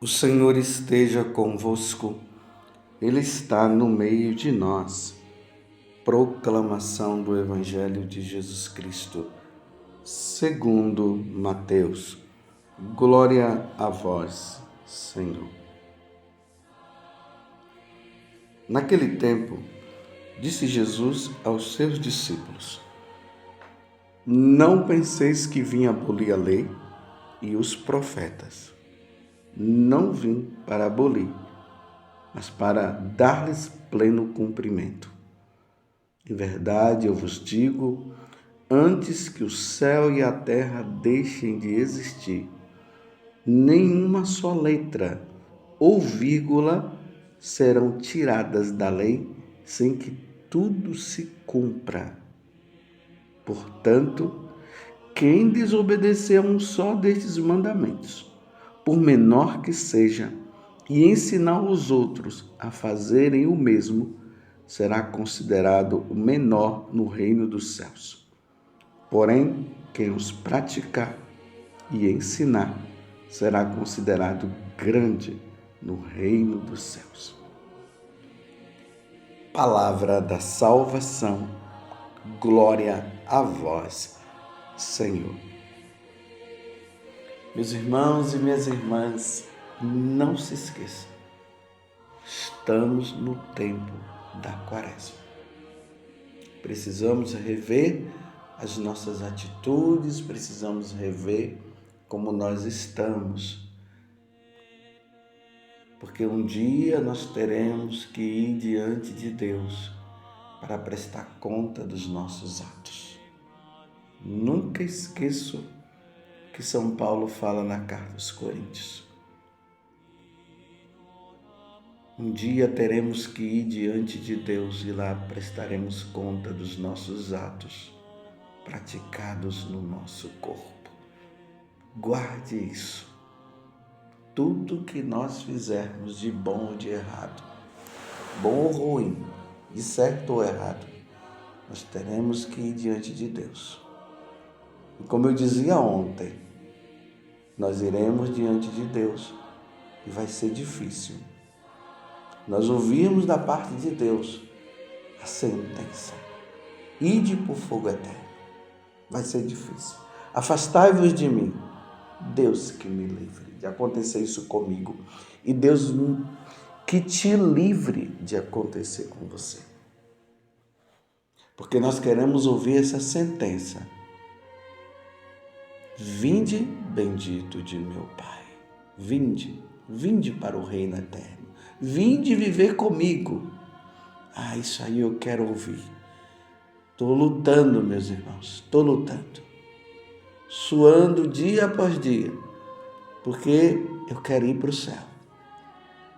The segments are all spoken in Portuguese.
O Senhor esteja convosco, Ele está no meio de nós. Proclamação do Evangelho de Jesus Cristo, segundo Mateus. Glória a vós, Senhor. Naquele tempo, disse Jesus aos seus discípulos: Não penseis que vim abolir a lei e os profetas. Não vim para abolir, mas para dar-lhes pleno cumprimento. Em verdade, eu vos digo, antes que o céu e a terra deixem de existir, nenhuma só letra ou vírgula serão tiradas da lei sem que tudo se cumpra. Portanto, quem desobedecer a um só destes mandamentos, por menor que seja, e ensinar os outros a fazerem o mesmo, será considerado o menor no reino dos céus. Porém, quem os praticar e ensinar será considerado grande no reino dos céus. Palavra da salvação, glória a vós, Senhor. Meus irmãos e minhas irmãs, não se esqueçam, estamos no tempo da Quaresma. Precisamos rever as nossas atitudes, precisamos rever como nós estamos, porque um dia nós teremos que ir diante de Deus para prestar conta dos nossos atos. Nunca esqueço que São Paulo fala na carta aos Coríntios. Um dia teremos que ir diante de Deus e lá prestaremos conta dos nossos atos praticados no nosso corpo. Guarde isso. Tudo que nós fizermos de bom ou de errado, bom ou ruim, de certo ou errado, nós teremos que ir diante de Deus. E como eu dizia ontem, nós iremos diante de Deus e vai ser difícil. Nós ouvimos da parte de Deus a sentença: ide por fogo eterno. Vai ser difícil. Afastai-vos de mim. Deus que me livre de acontecer isso comigo. E Deus que te livre de acontecer com você. Porque nós queremos ouvir essa sentença: vinde, bendito de meu Pai. Vinde para o reino eterno. Vinde viver comigo. Isso aí eu quero ouvir. Estou lutando, meus irmãos, estou lutando. Suando dia após dia, porque eu quero ir para o céu.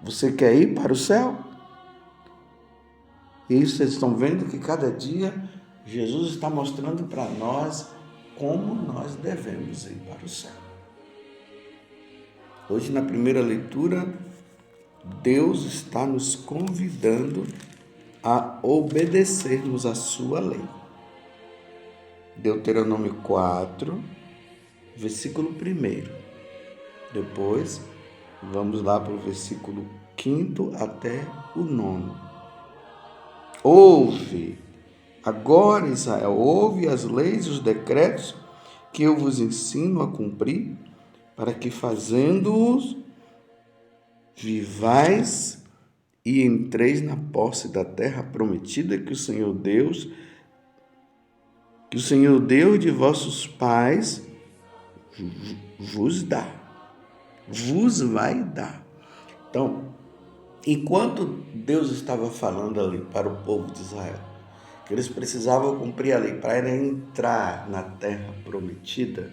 Você quer ir para o céu? E vocês estão vendo que cada dia Jesus está mostrando para nós como nós devemos ir para o céu. Hoje, na primeira leitura, Deus está nos convidando a obedecermos a sua lei. Deuteronômio 4, versículo 1. Depois, vamos lá para o versículo 5 até o 9. Ouve, agora Israel, ouve as leis e os decretos que eu vos ensino a cumprir, para que fazendo-os vivais e entreis na posse da terra prometida que o Senhor Deus de vossos pais vos dá, vos vai dar. Então, enquanto Deus estava falando ali para o povo de Israel, que eles precisavam cumprir a lei para entrar na terra prometida,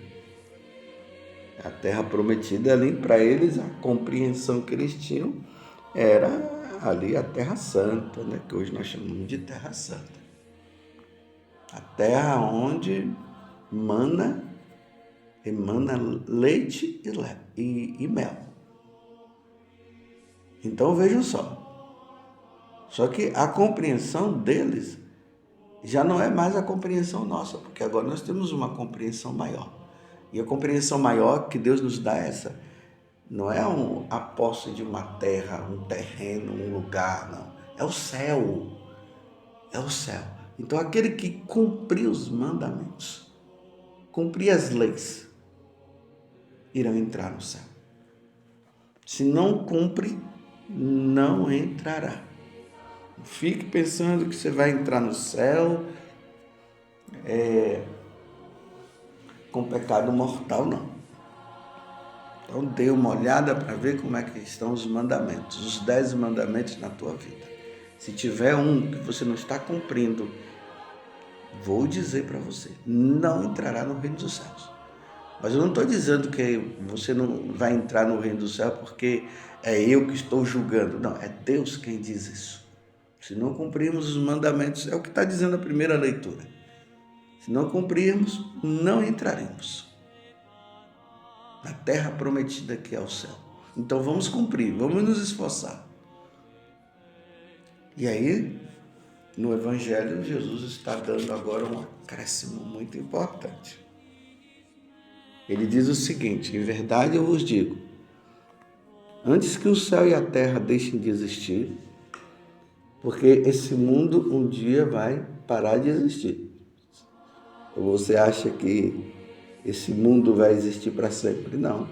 a terra prometida ali para eles, a compreensão que eles tinham era ali a Terra Santa, né? Que hoje nós chamamos de Terra Santa. A terra onde emana leite e mel. Então vejam só que a compreensão deles já não é mais a compreensão nossa, porque agora nós temos uma compreensão maior. E a compreensão maior que Deus nos dá é essa: Não é a posse de uma terra, um terreno, um lugar, não. É o céu. É o céu. Então, aquele que cumprir os mandamentos, cumprir as leis, irão entrar no céu. Se não cumpre, não entrará. Não fique pensando que você vai entrar no céu com pecado mortal, não. Então dê uma olhada para ver como é que estão os mandamentos, os 10 mandamentos na tua vida. Se tiver um que você não está cumprindo, vou dizer para você, não entrará no reino dos céus. Mas eu não estou dizendo que você não vai entrar no reino do céu porque é eu que estou julgando. Não, é Deus quem diz isso. Se não cumprirmos os mandamentos, é o que está dizendo a primeira leitura. Se não cumprirmos, não entraremos na terra prometida que é o céu. Então vamos cumprir, vamos nos esforçar. E aí, no Evangelho, Jesus está dando agora um acréscimo muito importante. Ele diz o seguinte: em verdade eu vos digo, antes que o céu e a terra deixem de existir, porque esse mundo um dia vai parar de existir. Ou você acha que esse mundo vai existir para sempre? Não.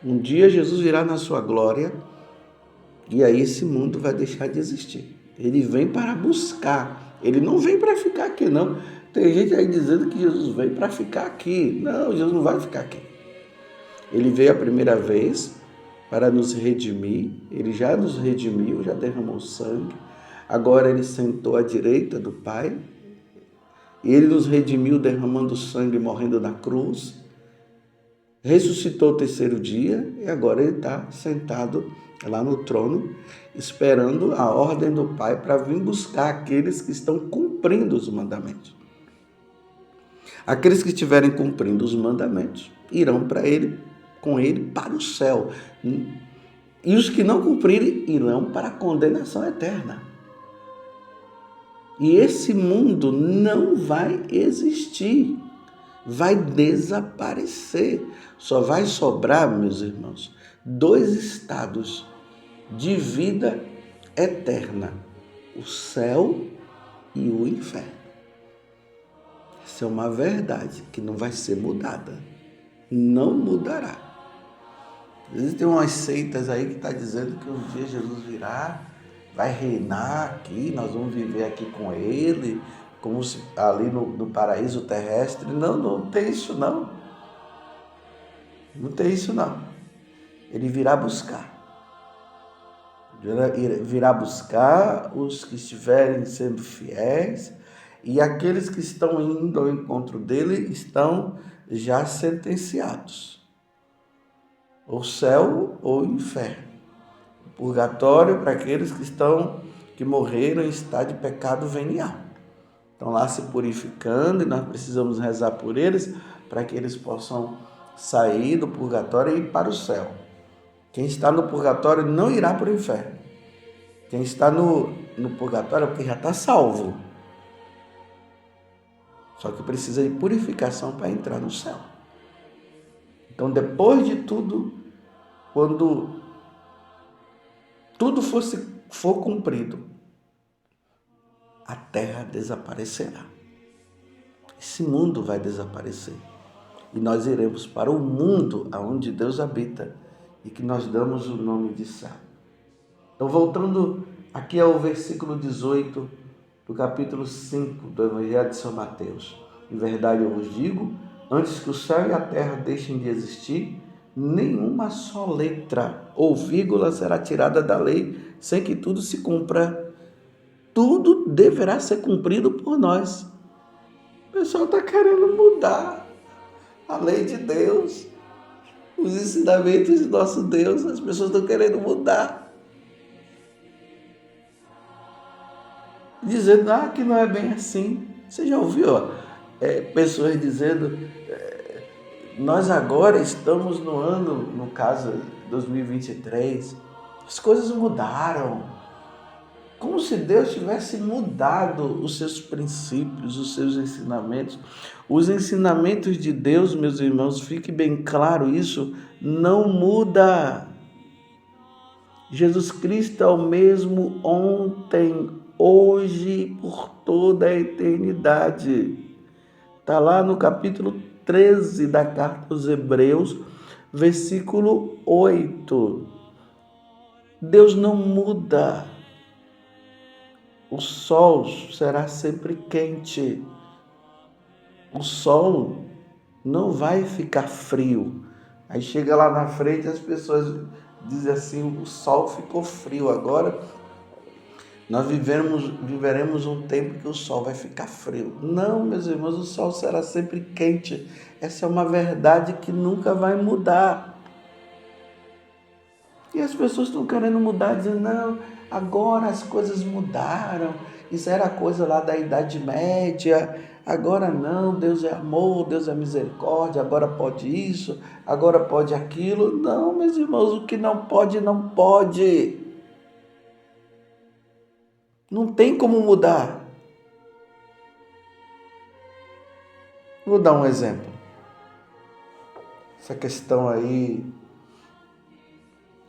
Um dia Jesus virá na sua glória e aí esse mundo vai deixar de existir. Ele vem para buscar. Ele não vem para ficar aqui, não. Tem gente aí dizendo que Jesus veio para ficar aqui. Não, Jesus não vai ficar aqui. Ele veio a primeira vez para nos redimir. Ele já nos redimiu, já derramou sangue. Agora ele sentou à direita do Pai. Ele nos redimiu derramando sangue e morrendo na cruz. Ressuscitou o terceiro dia e agora ele está sentado lá no trono, esperando a ordem do Pai para vir buscar aqueles que estão cumprindo os mandamentos. Aqueles que estiverem cumprindo os mandamentos irão com ele para o céu. E os que não cumprirem irão para a condenação eterna. E esse mundo não vai existir, vai desaparecer. Só vai sobrar, meus irmãos, 2 estados de vida eterna: o céu e o inferno. Essa é uma verdade que não vai ser mudada, não mudará. Existem umas seitas aí que estão dizendo que um dia Jesus virá, vai reinar aqui, nós vamos viver aqui com ele, como se ali no paraíso terrestre. Não, não tem isso não. Não tem isso não. Ele virá buscar. Virá buscar os que estiverem sendo fiéis, e aqueles que estão indo ao encontro dele estão já sentenciados. Ou céu ou inferno. Purgatório para aqueles que morreram em estado de pecado venial. Estão lá se purificando e nós precisamos rezar por eles para que eles possam sair do purgatório e ir para o céu. Quem está no purgatório não irá para o inferno. Quem está no purgatório é porque já está salvo. Só que precisa de purificação para entrar no céu. Então, depois de tudo, quando tudo for cumprido, a terra desaparecerá. Esse mundo vai desaparecer. E nós iremos para o mundo onde Deus habita e que nós damos o nome de céu. Então, voltando aqui ao versículo 18 do capítulo 5 do Evangelho de São Mateus. Em verdade eu vos digo, antes que o céu e a terra deixem de existir, nenhuma só letra ou vírgula será tirada da lei, sem que tudo se cumpra. Tudo deverá ser cumprido por nós. O pessoal está querendo mudar a lei de Deus, os ensinamentos de nosso Deus. As pessoas estão querendo mudar, dizendo que não é bem assim. Você já ouviu pessoas dizendo, nós agora estamos no ano, no caso 2023, as coisas mudaram. Como se Deus tivesse mudado os seus princípios, os seus ensinamentos. Os ensinamentos de Deus, meus irmãos, fique bem claro isso, não muda. Jesus Cristo é o mesmo ontem, hoje e por toda a eternidade. Está lá no capítulo 13 da carta aos Hebreus, versículo 8. Deus não muda. O sol será sempre quente. O sol não vai ficar frio. Aí chega lá na frente as pessoas dizem assim, o sol ficou frio. Agora nós viveremos um tempo que o sol vai ficar frio. Não, meus irmãos, o sol será sempre quente. Essa é uma verdade que nunca vai mudar. E as pessoas estão querendo mudar, dizendo, não, agora as coisas mudaram. Isso era coisa lá da Idade Média. Agora não, Deus é amor, Deus é misericórdia, agora pode isso, agora pode aquilo. Não, meus irmãos, o que não pode, não pode. Não tem como mudar. Vou dar um exemplo. Essa questão aí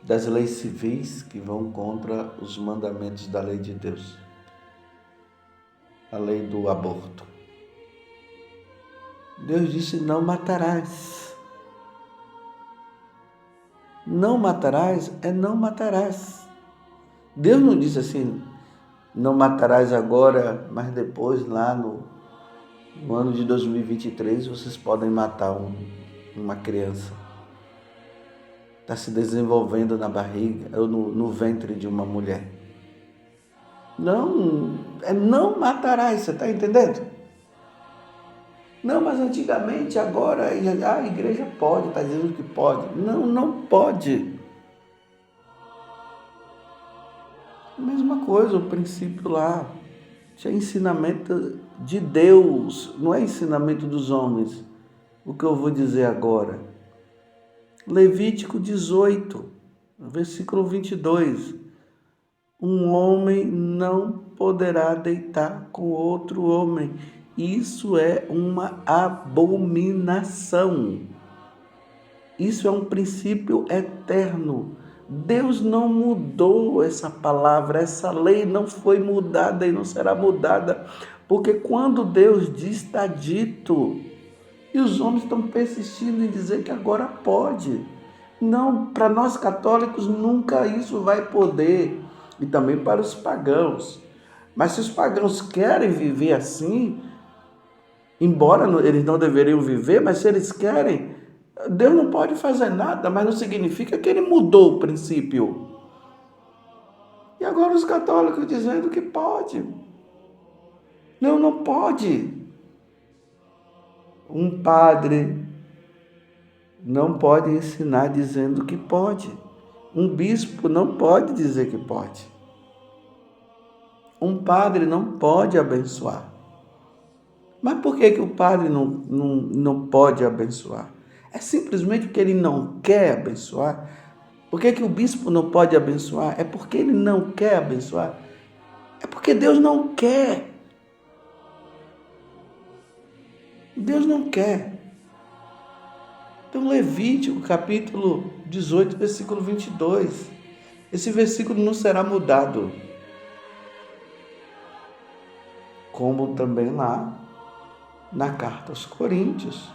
das leis civis que vão contra os mandamentos da lei de Deus. A lei do aborto. Deus disse, não matarás. Não matarás é não matarás. Deus não disse assim, não matarás agora, mas depois lá no ano de 2023 vocês podem matar uma criança. Está se desenvolvendo na barriga ou no ventre de uma mulher. Não, não matarás, você está entendendo? Não, mas antigamente, agora a igreja pode, está dizendo que pode. Não, não pode. Mesma coisa, o princípio lá. Isso é ensinamento de Deus, não é ensinamento dos homens. O que eu vou dizer agora. Levítico 18, versículo 22. Um homem não poderá deitar com outro homem. Isso é uma abominação. Isso é um princípio eterno. Deus não mudou essa palavra, essa lei não foi mudada e não será mudada, porque quando Deus diz, está dito. E os homens estão persistindo em dizer que agora pode. Não, para nós católicos nunca isso vai poder, e também para os pagãos. Mas se os pagãos querem viver assim, embora eles não deveriam viver, mas se eles querem, Deus não pode fazer nada, mas não significa que ele mudou o princípio. E agora os católicos dizendo que pode. Não, não pode. Um padre não pode ensinar dizendo que pode. Um bispo não pode dizer que pode. Um padre não pode abençoar. Mas por que o padre não pode abençoar? É simplesmente porque ele não quer abençoar? Por que o bispo não pode abençoar? É porque ele não quer abençoar? É porque Deus não quer. Deus não quer. Então, Levítico, capítulo 18, versículo 22. Esse versículo não será mudado. Como também lá na carta aos Coríntios.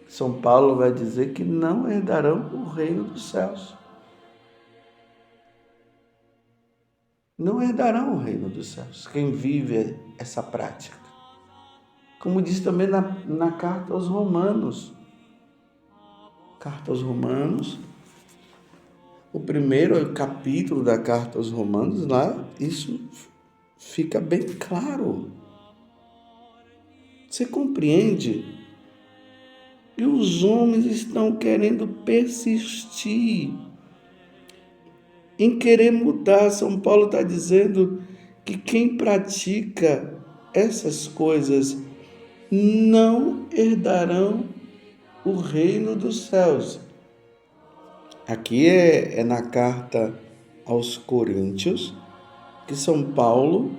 São Paulo vai dizer que não herdarão o reino dos céus. Não herdarão o reino dos céus. Quem vive essa prática. Como diz também na carta aos Romanos. Carta aos Romanos. O primeiro capítulo da carta aos Romanos, lá, isso fica bem claro. Você compreende? E os homens estão querendo persistir em querer mudar. São Paulo está dizendo que quem pratica essas coisas não herdarão o reino dos céus. Aqui é na carta aos Coríntios, que São Paulo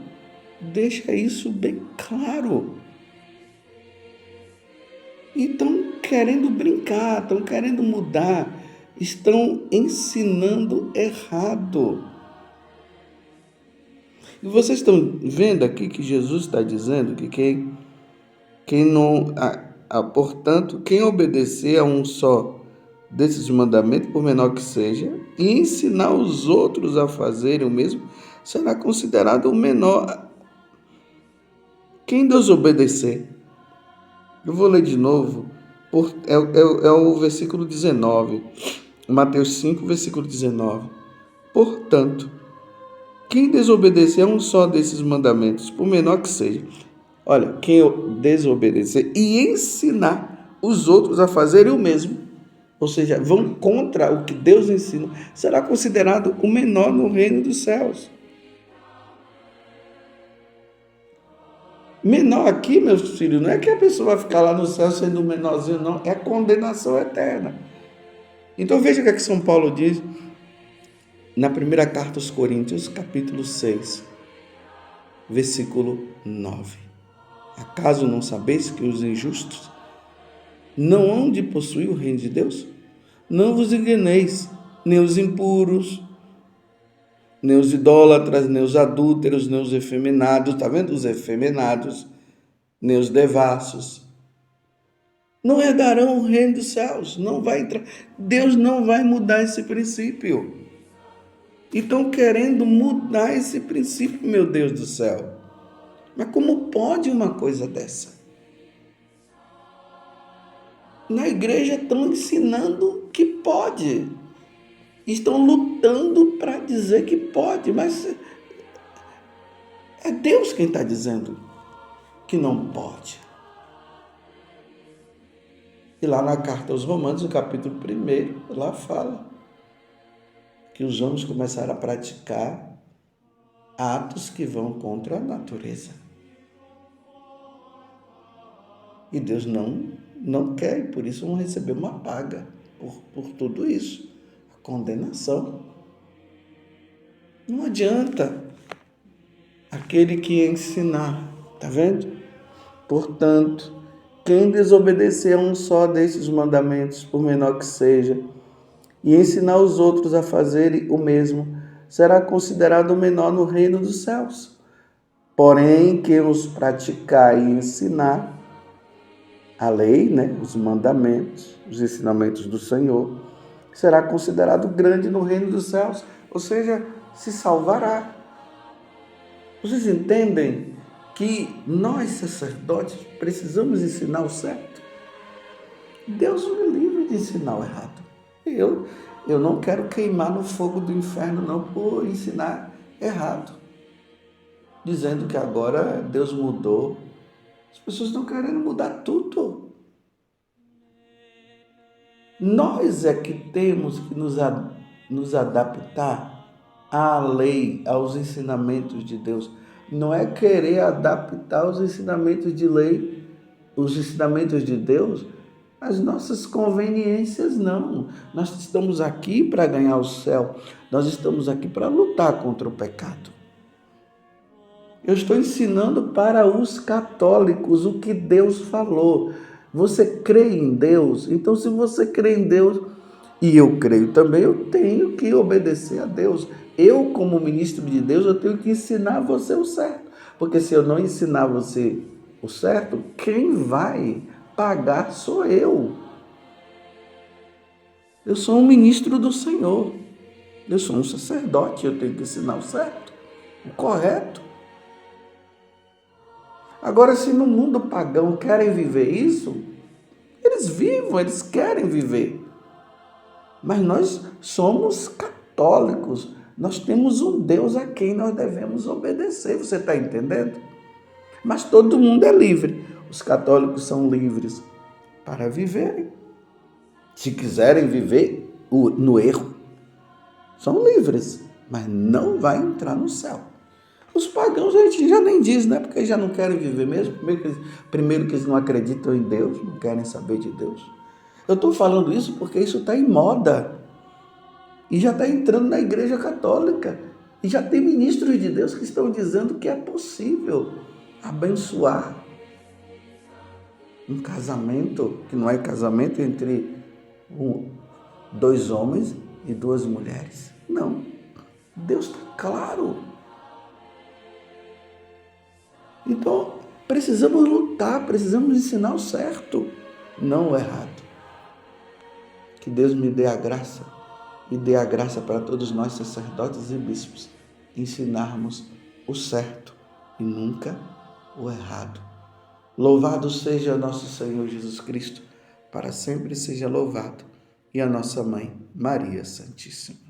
deixa isso bem claro. E estão querendo brincar, estão querendo mudar, estão ensinando errado. E vocês estão vendo aqui que Jesus está dizendo que quem não, portanto, quem obedecer a um só desses mandamentos, por menor que seja, e ensinar os outros a fazerem o mesmo, será considerado o menor. Quem desobedecer? Eu vou ler de novo, é o versículo 19, Mateus 5, versículo 19. Portanto, quem desobedecer a um só desses mandamentos, por menor que seja, olha, quem desobedecer e ensinar os outros a fazerem o mesmo, ou seja, vão contra o que Deus ensina, será considerado o menor no reino dos céus. Menor aqui, meus filhos, não é que a pessoa vai ficar lá no céu sendo menorzinho, não. É condenação eterna. Então veja o que São Paulo diz na primeira carta aos Coríntios, capítulo 6, versículo 9. Acaso não sabeis que os injustos não hão de possuir o reino de Deus? Não vos enganeis, nem os impuros, nem os idólatras, nem os adúlteros, nem os efeminados, está vendo? Os efeminados, nem os devassos, não herdarão o reino dos céus, não vai entrar. Deus não vai mudar esse princípio. E estão querendo mudar esse princípio, meu Deus do céu. Mas como pode uma coisa dessa? Na igreja estão ensinando que pode. Estão lutando para dizer que pode, mas é Deus quem está dizendo que não pode. E lá na carta aos Romanos, no capítulo 1, lá fala que os homens começaram a praticar atos que vão contra a natureza. E Deus não quer, e por isso vão receber uma paga por tudo isso. Condenação. Não adianta aquele que ensinar, tá vendo? Portanto, quem desobedecer a um só desses mandamentos, por menor que seja, e ensinar os outros a fazerem o mesmo, será considerado o menor no reino dos céus. Porém, quem os praticar e ensinar a lei, os mandamentos, os ensinamentos do Senhor, será considerado grande no reino dos céus, ou seja, se salvará. Vocês entendem que nós, sacerdotes, precisamos ensinar o certo? Deus me livre de ensinar o errado. Eu não quero queimar no fogo do inferno, não, por ensinar errado. Dizendo que agora Deus mudou. As pessoas estão querendo mudar tudo. Nós é que temos que nos adaptar à lei, aos ensinamentos de Deus. Não é querer adaptar os ensinamentos de lei, os ensinamentos de Deus, às nossas conveniências, não. Nós estamos aqui para ganhar o céu. Nós estamos aqui para lutar contra o pecado. Eu estou ensinando para os católicos o que Deus falou. Você crê em Deus? Então, se você crê em Deus, e eu creio também, eu tenho que obedecer a Deus. Eu, como ministro de Deus, eu tenho que ensinar você o certo. Porque se eu não ensinar você o certo, quem vai pagar sou eu. Eu sou um ministro do Senhor. Eu sou um sacerdote, eu tenho que ensinar o certo, o correto. Agora, se no mundo pagão querem viver isso, eles vivam, eles querem viver. Mas nós somos católicos, nós temos um Deus a quem nós devemos obedecer, você está entendendo? Mas todo mundo é livre, os católicos são livres para viverem. Se quiserem viver no erro, são livres, mas não vai entrar no céu. Os pagãos a gente já nem diz, porque já não querem viver mesmo. Primeiro que eles não acreditam em Deus, não querem saber de Deus. Eu estou falando isso porque isso está em moda. E já está entrando na igreja católica. E já tem ministros de Deus que estão dizendo que é possível abençoar um casamento, que não é casamento entre dois homens e duas mulheres. Não. Deus está claro. Então, precisamos lutar, precisamos ensinar o certo, não o errado. Que Deus me dê a graça e dê a graça para todos nós, sacerdotes e bispos, ensinarmos o certo e nunca o errado. Louvado seja nosso Senhor Jesus Cristo, para sempre seja louvado, e a nossa Mãe, Maria Santíssima.